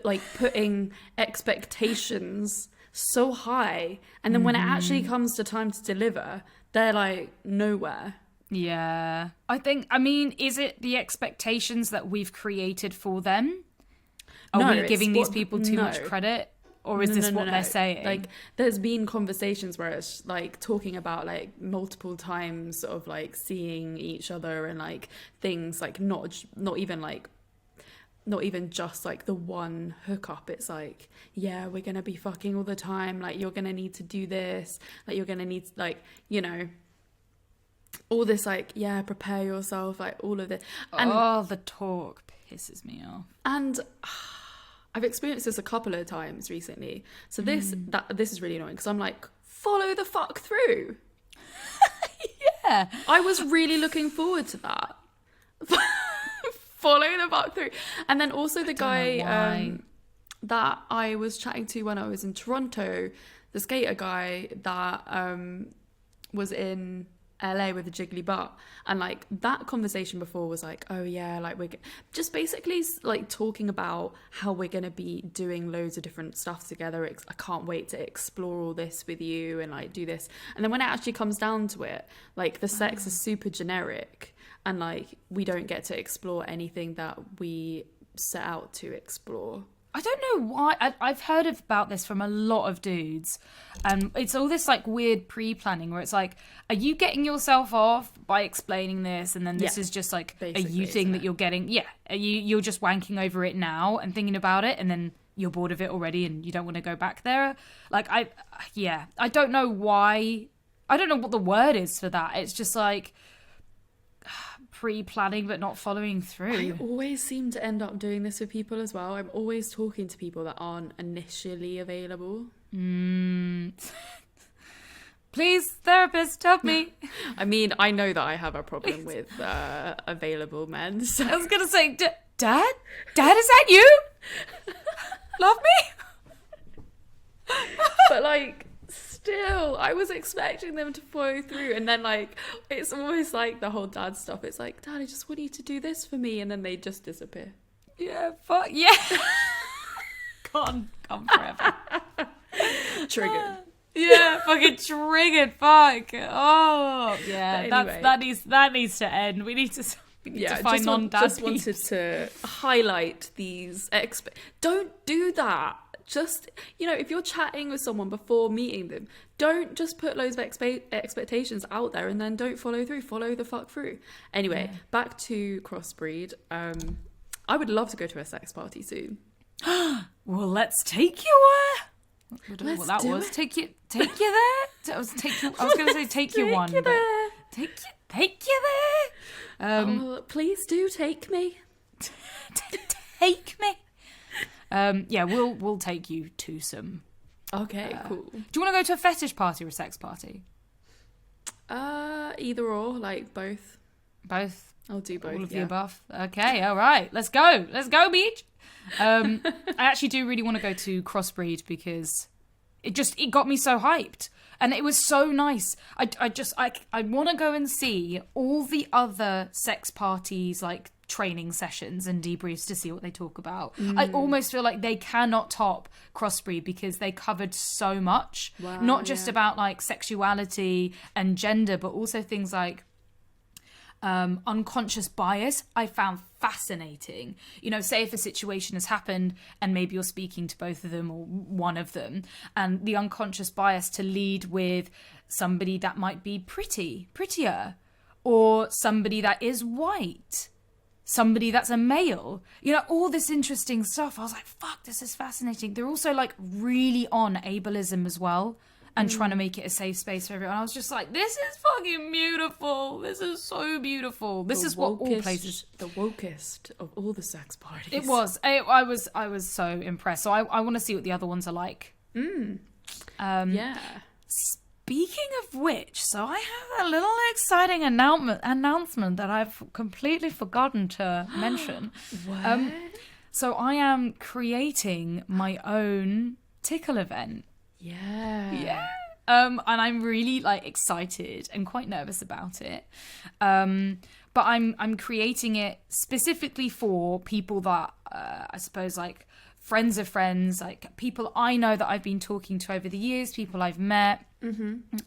like putting expectations so high, and then when it actually comes to time to deliver, they're like nowhere. Yeah. I mean, is it the expectations that we've created for them? Are we giving these people too much credit? Or is this what they're saying? Like, there's been conversations where it's like talking about like multiple times of like seeing each other and like things like not even just like the one hookup. It's like, yeah, we're gonna be fucking all the time, like you're gonna need to do this, like you're gonna need to, like, you know, all this like, yeah, prepare yourself, like all of it. And the talk pisses me off. And I've experienced this a couple of times recently, so this is really annoying because I'm like, follow the fuck through. Yeah, I was really looking forward to that. Follow the fuck through. And then also the guy that I was chatting to when I was in Toronto, the skater guy that was in LA with a jiggly butt, and like that conversation before was like, oh yeah, like we're just basically like talking about how we're gonna be doing loads of different stuff together. I can't wait to explore all this with you and like do this. And then when it actually comes down to it, like the sex is super generic, and like we don't get to explore anything that we set out to explore. I don't know why. I've heard about this from a lot of dudes. And it's all this like weird pre-planning where it's like, are you getting yourself off by explaining this? And then this is just like a you thing that you're getting. Yeah. You're just wanking over it now and thinking about it. And then you're bored of it already and you don't want to go back there. Like, I don't know why. I don't know what the word is for that. It's just like pre-planning but not following through. I always seem to end up doing this with people as well. I'm always talking to people that aren't initially available. Please, therapist, help me. I mean, I know that I have a problem with available men. So. I was gonna say, Dad, is that you? Love me? But like, still, I was expecting them to follow through, and then like it's almost like the whole dad stuff. It's like, Dad, I just want you to do this for me, and then they just disappear. Yeah, fuck yeah. Gone forever. Triggered. Yeah, fucking triggered. Fuck. Oh, yeah. Anyway. That needs to end. We need to find non-dad just wanted to highlight these. Don't do that. Just, if you're chatting with someone before meeting them, don't just put loads of expectations out there and then don't follow through. Follow the fuck through. Anyway, back to crossbreed. I would love to go to a sex party soon. Well, let's take you Let's what that do was. it. Take you there. I was going to say take you one. Take you there. Please do take me. Take me. Yeah, we'll take you to some. Okay, cool. Do you want to go to a fetish party or a sex party? Either or, like both. Both. I'll do both. All of the above. Okay, all right. Let's go, beach. I actually do really want to go to crossbreed because it got me so hyped. And it was so nice. I want to go and see all the other sex parties, like training sessions and debriefs to see what they talk about. I almost feel like they cannot top crossbreed because they covered so much. Wow, not just about like sexuality and gender, but also things like unconscious bias. I found fascinating. Say if a situation has happened and maybe you're speaking to both of them or one of them, and the unconscious bias to lead with somebody that might be prettier, or somebody that is white, somebody that's a male, all this interesting stuff. I was like, fuck, this is fascinating. They're also like really on ableism as well and trying to make it a safe space for everyone. I was just like, this is fucking beautiful. This is so beautiful. This is what all places... The wokest of all the sex parties. It was. I was so impressed. So I want to see what the other ones are like. Yeah. Speaking of which, so I have a little exciting announcement that I've completely forgotten to mention. What? So I am creating my own tickle event. Yeah. And I'm really like excited and quite nervous about it. But I'm creating it specifically for people that I suppose like friends of friends, like people I know that I've been talking to over the years, people I've met.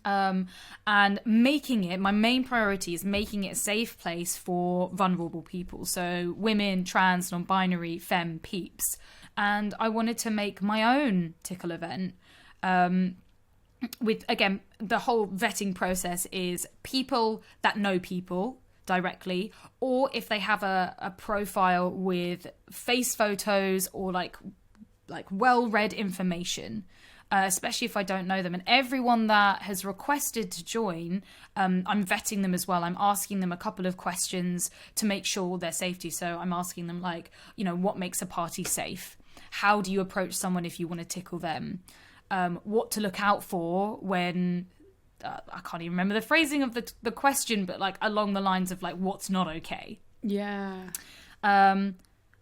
And making it, my main priority is making it a safe place for vulnerable people. So women, trans, non-binary, femme peeps. And I wanted to make my own tickle event. With, again, the whole vetting process is people that know people directly, or if they have a profile with face photos or like well-read information, especially if I don't know them. And everyone that has requested to join, I'm vetting them as well. I'm asking them a couple of questions to make sure their safety. So I'm asking them like, what makes a party safe? How do you approach someone if you want to tickle them? What to look out for when I can't even remember the phrasing of the question, but like along the lines of like what's not okay. Yeah. And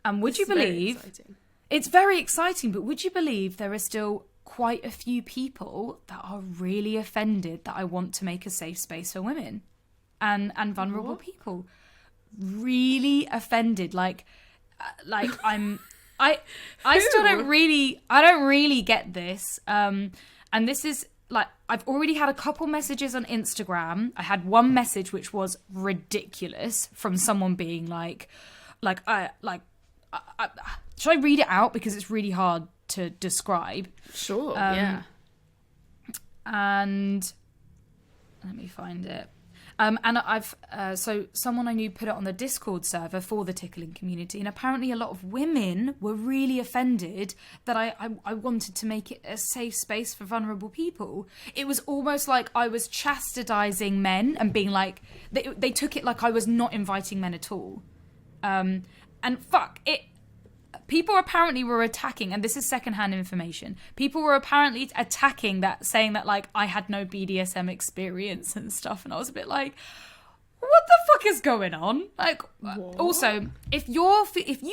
would you believe it's very exciting, but would you believe there are still quite a few people that are really offended that I want to make a safe space for women? and vulnerable people. Really offended. I still don't really get this. And this is like, I've already had a couple messages on Instagram. I had one message which was ridiculous from someone being should I read it out because it's really hard to describe? Sure. Yeah. And let me find it. And I've so someone I knew put it on the Discord server for the tickling community, and apparently a lot of women were really offended that I wanted to make it a safe space for vulnerable people. It was almost like I was chastising men and being like, they took it like I was not inviting men at all. And fuck it. People apparently were attacking, and this is secondhand information. People were apparently attacking that, saying that like I had no BDSM experience and stuff, and I was a bit like, what the fuck is going on? Like, what? Also, if you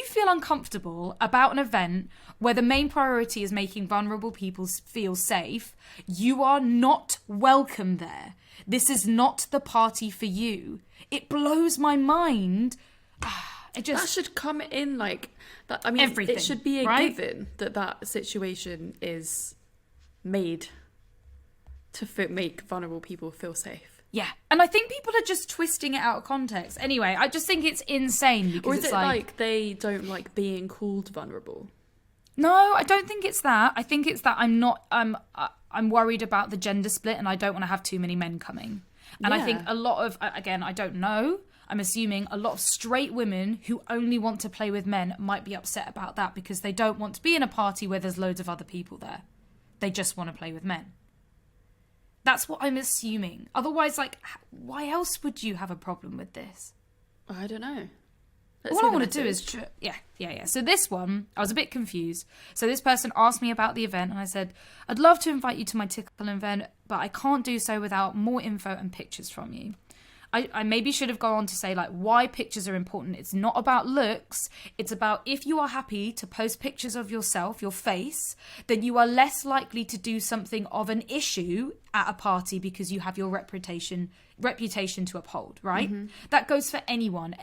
feel uncomfortable about an event where the main priority is making vulnerable people feel safe, you are not welcome there. This is not the party for you. It blows my mind. That should come in like that. I mean, everything, it should be a given that situation is made to make vulnerable people feel safe. Yeah, and I think people are just twisting it out of context. Anyway, I just think it's insane because or is it like they don't like being called vulnerable? No, I don't think it's that. I think it's that I'm worried about the gender split, and I don't want to have too many men coming. And I think a lot of, again, I don't know. I'm assuming a lot of straight women who only want to play with men might be upset about that because they don't want to be in a party where there's loads of other people there. They just want to play with men. That's what I'm assuming. Otherwise, like, why else would you have a problem with this? I don't know. All I want to do is... Yeah. So this one, I was a bit confused. So this person asked me about the event, and I said, I'd love to invite you to my tickle event, but I can't do so without more info and pictures from you. I maybe should have gone on to say like why pictures are important. It's not about looks. It's about if you are happy to post pictures of yourself, your face, then you are less likely to do something of an issue at a party because you have your reputation to uphold, right? Mm-hmm. That goes for anyone.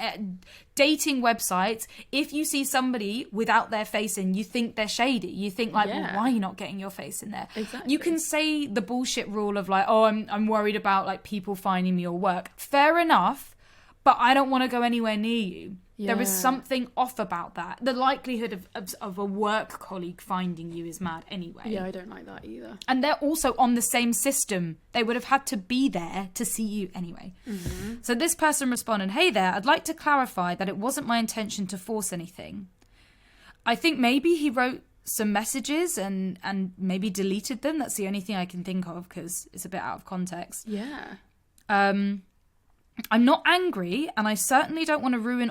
Dating websites, if you see somebody without their face in, you think they're shady. You think like, well, why are you not getting your face in there? Exactly. You can say the bullshit rule of like, oh, I'm worried about like people finding me or work. Fair enough, but I don't want to go anywhere near you. Yeah. There is something off about that. The likelihood of a work colleague finding you is mad anyway. Yeah, I don't like that either. And they're also on the same system. They would have had to be there to see you anyway. Mm-hmm. So this person responded, hey there, I'd like to clarify that it wasn't my intention to force anything. I think maybe he wrote some messages and maybe deleted them. That's the only thing I can think of because it's a bit out of context. Yeah. I'm not angry, and I certainly don't want to ruin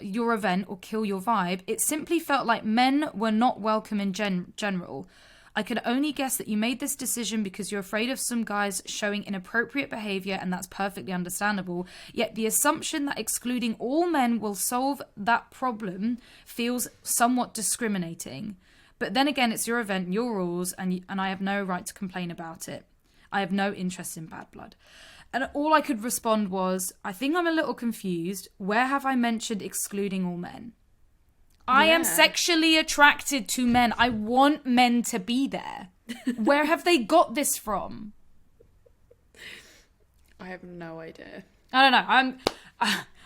your event or kill your vibe. It simply felt like men were not welcome in general. I can only guess that you made this decision because you're afraid of some guys showing inappropriate behaviour, and that's perfectly understandable. Yet the assumption that excluding all men will solve that problem feels somewhat discriminating. But then again, it's your event, your rules, and I have no right to complain about it. I have no interest in bad blood. And all I could respond was, I think I'm a little confused. Where have I mentioned excluding all men? Yeah. I am sexually attracted to men. I want men to be there. Where have they got this from? I have no idea. I don't know.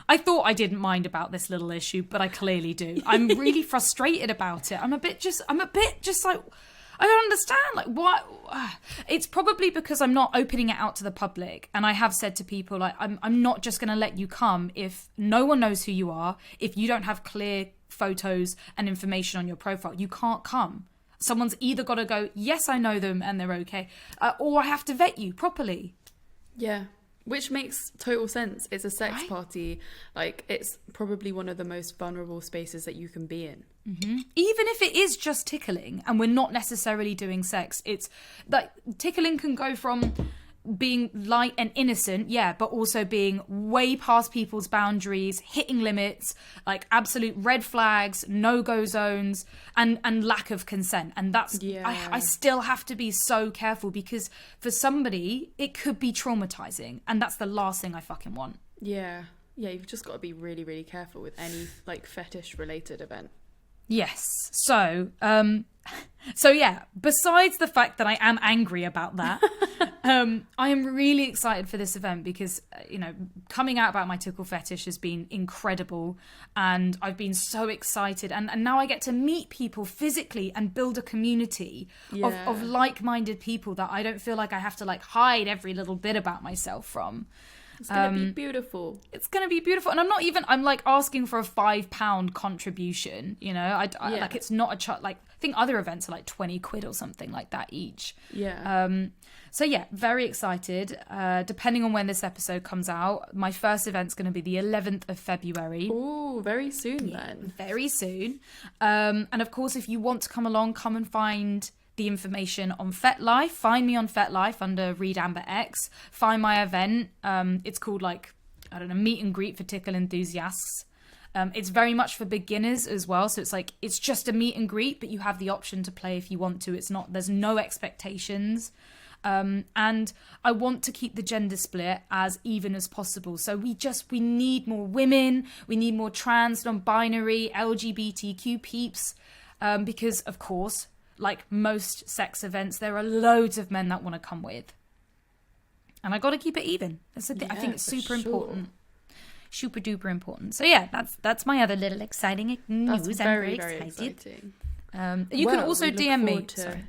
I thought I didn't mind about this little issue, but I clearly do. I'm really frustrated about it. I'm a bit just like... I don't understand, like, what? It's probably because I'm not opening it out to the public, and I have said to people, like, I'm not just going to let you come if no one knows who you are, if you don't have clear photos and information on your profile. You can't come. Someone's either got to go, yes, I know them, and they're okay, or I have to vet you properly. Yeah. Which makes total sense. It's a sex party. Like, it's probably one of the most vulnerable spaces that you can be in. Mm-hmm. Even if it is just tickling and we're not necessarily doing sex, it's like tickling can go from being light and innocent, yeah, but also being way past people's boundaries, hitting limits, like absolute red flags, no-go zones, and lack of consent. And that's, I still have to be so careful, because for somebody, it could be traumatizing. And that's the last thing I fucking want. Yeah. Yeah, you've just got to be really, really careful with any, like, fetish-related event. Yes. So yeah, besides the fact that I am angry about that, I am really excited for this event because, coming out about my tickle fetish has been incredible, and I've been so excited. And now I get to meet people physically and build a community of like-minded people that I don't feel like I have to, like, hide every little bit about myself from. It's going to be beautiful. It's going to be beautiful. And I'm like asking for a £5 contribution, like it's not like, I think other events are like 20 quid or something like that each. Yeah. So yeah, very excited. Depending on when this episode comes out, my first event's going to be the 11th of February. Oh, very soon then. Very soon. And of course, if you want to come along, come and find the information on FetLife. Find me on FetLife under Read Amber X. Find my event. It's called, like, I don't know, Meet and Greet for Tickle Enthusiasts. It's very much for beginners as well. So it's like, it's just a meet and greet, but you have the option to play if you want to. There's no expectations. And I want to keep the gender split as even as possible. So we need more women. We need more trans, non-binary, LGBTQ peeps. Because, of course, like most sex events, there are loads of men that want to come with. And I got to keep it even. I think it's super important. Super duper important. So yeah, that's my other little exciting news. That's I'm very excited. Exciting. You can also DM me.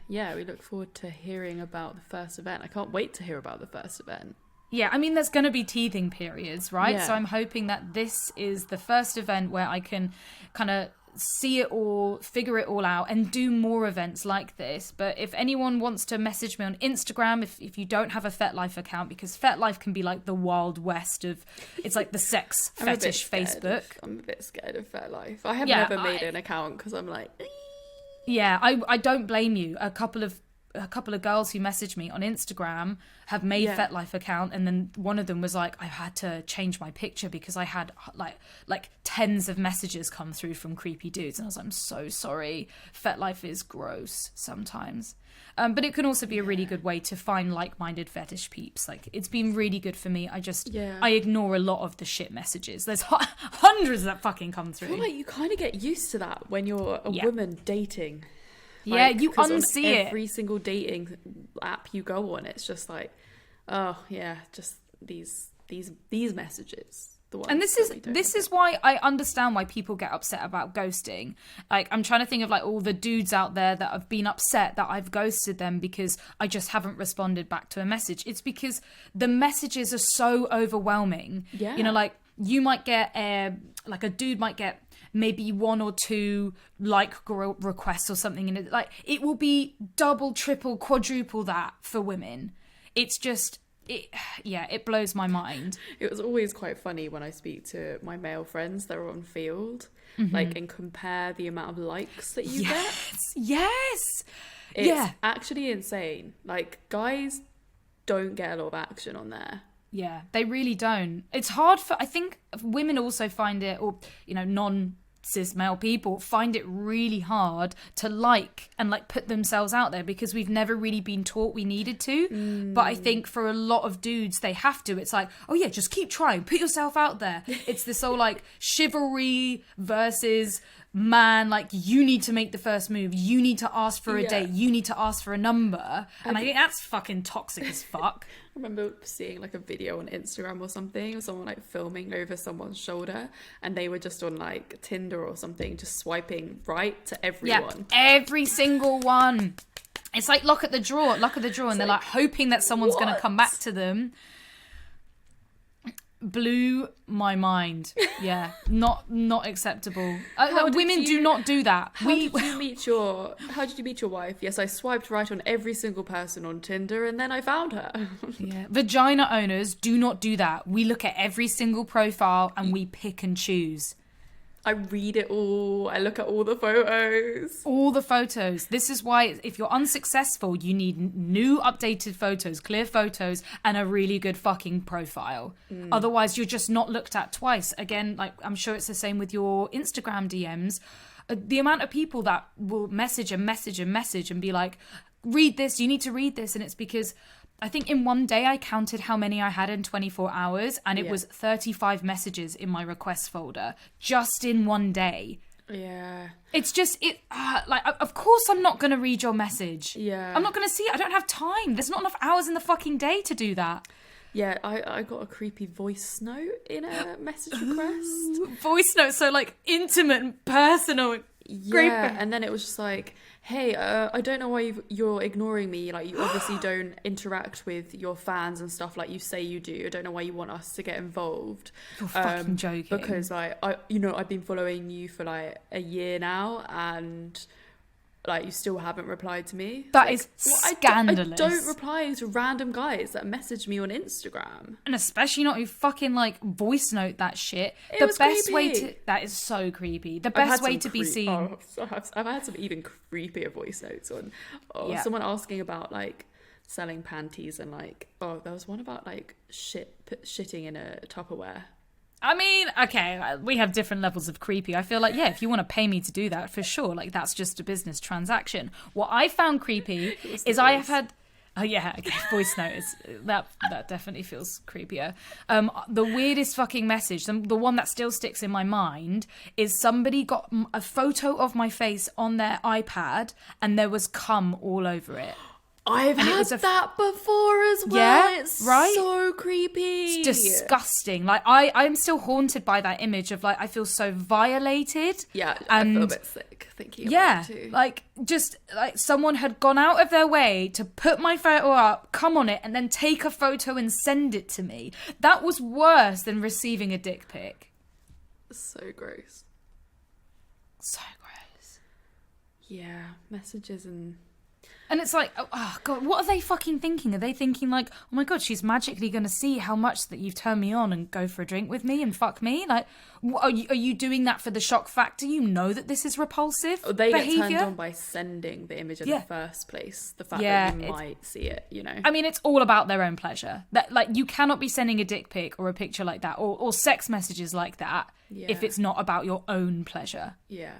We look forward to hearing about the first event. I can't wait to hear about the first event. Yeah, I mean, there's going to be teething periods, right? Yeah. So I'm hoping that this is the first event where I can kind of see it all, figure it all out, and do more events like this. But if anyone wants to message me on Instagram, if you don't have a FetLife account, because FetLife can be like the Wild West of, it's like the sex fetish Facebook. I'm a bit scared of FetLife. I have never made an account because I'm like... Yeah, I don't blame you. A couple of girls who messaged me on Instagram have made FetLife account, and then one of them was like, I had to change my picture because I had like tens of messages come through from creepy dudes, and I was like, I'm so sorry. FetLife is gross sometimes. But it can also be a really good way to find like-minded fetish peeps. Like, it's been really good for me. I ignore a lot of the shit messages. There's hundreds that fucking come through. I feel like you kind of get used to that when you're a woman dating. Yeah, you unsee it. Every single dating app you go on, it's just like, oh yeah, just these messages. And this is why I understand why people get upset about ghosting. Like, I'm trying to think of like all the dudes out there that have been upset that I've ghosted them because I just haven't responded back to a message. It's because the messages are so overwhelming. Yeah. Like you might get a dude might get maybe one or two like requests or something, and it will be double, triple, quadruple that for women. It's just it blows my mind. It was always quite funny when I speak to my male friends that are on Field, and compare the amount of likes that you get. Yes. It's actually insane. Like, guys don't get a lot of action on there. Yeah, they really don't. It's hard I think women also find it, or, non-cis male people find it really hard to like and put themselves out there because we've never really been taught we needed to. But I think for a lot of dudes, they have to. It's like, oh yeah, just keep trying, put yourself out there. It's this whole chivalry versus man, you need to make the first move, you need to ask for a date, you need to ask for a number, and I think that's fucking toxic as fuck. I remember seeing a video on Instagram or something of someone filming over someone's shoulder, and they were just on Tinder or something, just swiping right to everyone. Yeah, every single one. It's like luck of the draw, and they're hoping that someone's going to come back to them. Blew my mind. Yeah, not acceptable. Women do not do that. How did you meet your wife? Yes, I swiped right on every single person on Tinder, and then I found her. Yeah, vagina owners do not do that. We look at every single profile and we pick and choose. I read it all. I look at all the photos. All the photos. This is why if you're unsuccessful, you need new updated photos, clear photos, and a really good fucking profile. Otherwise, you're just not looked at twice. Again, like I'm sure it's the same with your Instagram DMs. The amount of people that will message and be like, read this, you need to read this. And it's because I think in one day I counted how many I had in 24 hours and it was 35 messages in my requests folder just in one day. Yeah. It's just, like, of course I'm not going to read your message. Yeah. I'm not going to see it. I don't have time. There's not enough hours in the fucking day to do that. Yeah, I got a creepy voice note in a message request. Voice notes, so like intimate and personal. Yeah, and then it was just like, hey, I don't know why you're ignoring me. Like, you obviously don't interact with your fans and stuff like you say you do. I don't know why you want us to get involved. You're fucking joking. Because like, I've been following you for like a year now, and like you still haven't replied to me. That like, is scandalous. I don't reply to random guys that message me on Instagram, and especially not who fucking like voice note that shit. It was creepy. That is so creepy. The best way to be seen. Oh, I've had some even creepier voice notes on. Someone asking about like selling panties, and like, there was one about like shitting in a Tupperware. I mean, okay, we have different levels of creepy. I feel like, yeah, if you want to pay me to do that, for sure. Like, that's just a business transaction. What I found creepy is I have had... Oh, yeah, okay, voice notes. That definitely feels creepier. The weirdest fucking message, the one that still sticks in my mind, is somebody got a photo of my face on their iPad and there was cum all over it. I've had that before as well. Yeah, it's right? So creepy. It's disgusting. Like, I'm still haunted by that image of, like, I feel so violated. Yeah, and I feel a bit sick thinking about it too. Like, just, like, someone had gone out of their way to put my photo up, come on it, and then take a photo and send it to me. That was worse than receiving a dick pic. So gross. So gross. Yeah, messages and... And it's like, oh God, what are they fucking thinking? Are they thinking like, oh my God, she's magically going to see how much that you've turned me on and go for a drink with me and fuck me? Like, are you doing that for the shock factor? You know that this is repulsive behavior? Get turned on by sending the image in the first place. The fact that you might see it, you know. I mean, it's all about their own pleasure. That, like, you cannot be sending a dick pic or a picture like that or sex messages like that if it's not about your own pleasure. Yeah.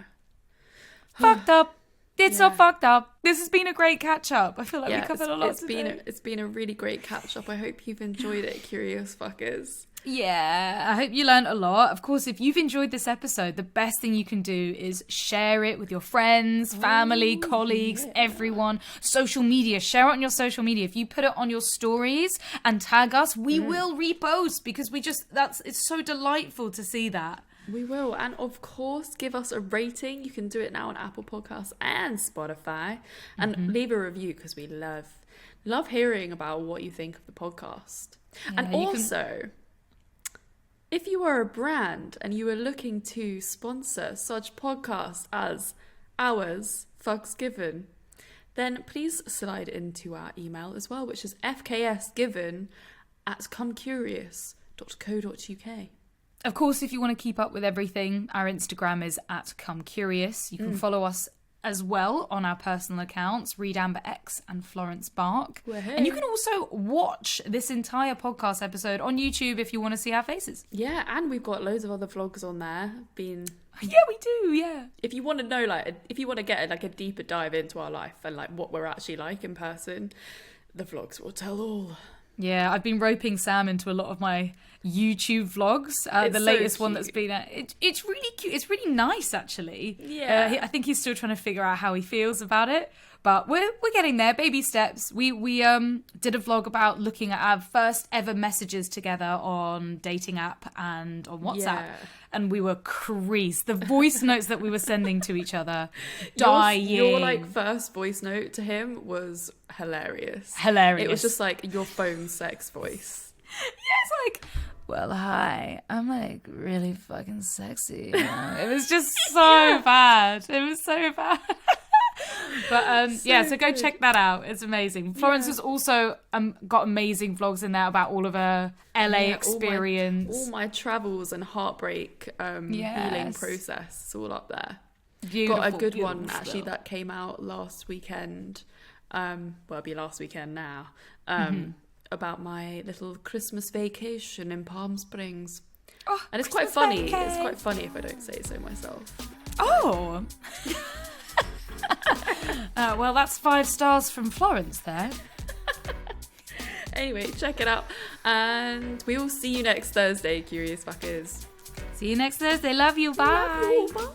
Fucked up. It's so fucked up. This has been a great catch up. I feel like we covered a lot today. It's been a really great catch up. I hope you've enjoyed it, curious fuckers. Yeah, I hope you learned a lot. Of course, if you've enjoyed this episode, the best thing you can do is share it with your friends, family, colleagues, everyone. Social media, share it on your social media. If you put it on your stories and tag us, we will repost because it's so delightful to see that. We will. And of course, give us a rating. You can do it now on Apple Podcasts and Spotify. And leave a review because we love hearing about what you think of the podcast. Yeah, and also, if you are a brand and you are looking to sponsor such podcasts as ours, Fucks Given, then please slide into our email as well, which is fksgiven@comecurious.co.uk. Of course, if you want to keep up with everything, our Instagram is @ComeCurious. You can follow us as well on our personal accounts, Reed Amber X and Florence Bark. Hey. And you can also watch this entire podcast episode on YouTube if you want to see our faces. Yeah, and we've got loads of other vlogs on there. Yeah, we do, yeah. If you want to know, if you want to get a deeper dive into our life and what we're actually like in person, the vlogs will tell all. Yeah, I've been roping Sam into a lot of my YouTube vlogs. The latest one that's been it's really cute. It's really nice, actually. Yeah. I think he's still trying to figure out how he feels about it, but we're getting there. Baby steps. We did a vlog about looking at our first ever messages together on dating app and on WhatsApp, and we were creased. The voice notes that we were sending to each other, dying. Your first voice note to him was hilarious. Hilarious. It was just your phone sex voice. Yeah, it's well, hi, I'm really fucking sexy. You know? It was just so bad. It was so bad. But so go check that out. It's amazing. Florence has also got amazing vlogs in there about all of her LA experience. All my travels and heartbreak healing process. It's all up there. Beautiful, got a good one actually that came out last weekend. It'll be last weekend now. About my little Christmas vacation in Palm Springs. Oh, and it's quite funny. It's quite funny if I don't say so myself. Oh. Well, that's 5 stars from Florence there. Anyway, check it out. And we will see you next Thursday, Curious Fuckers. See you next Thursday. Love you. Bye. Love you. Bye.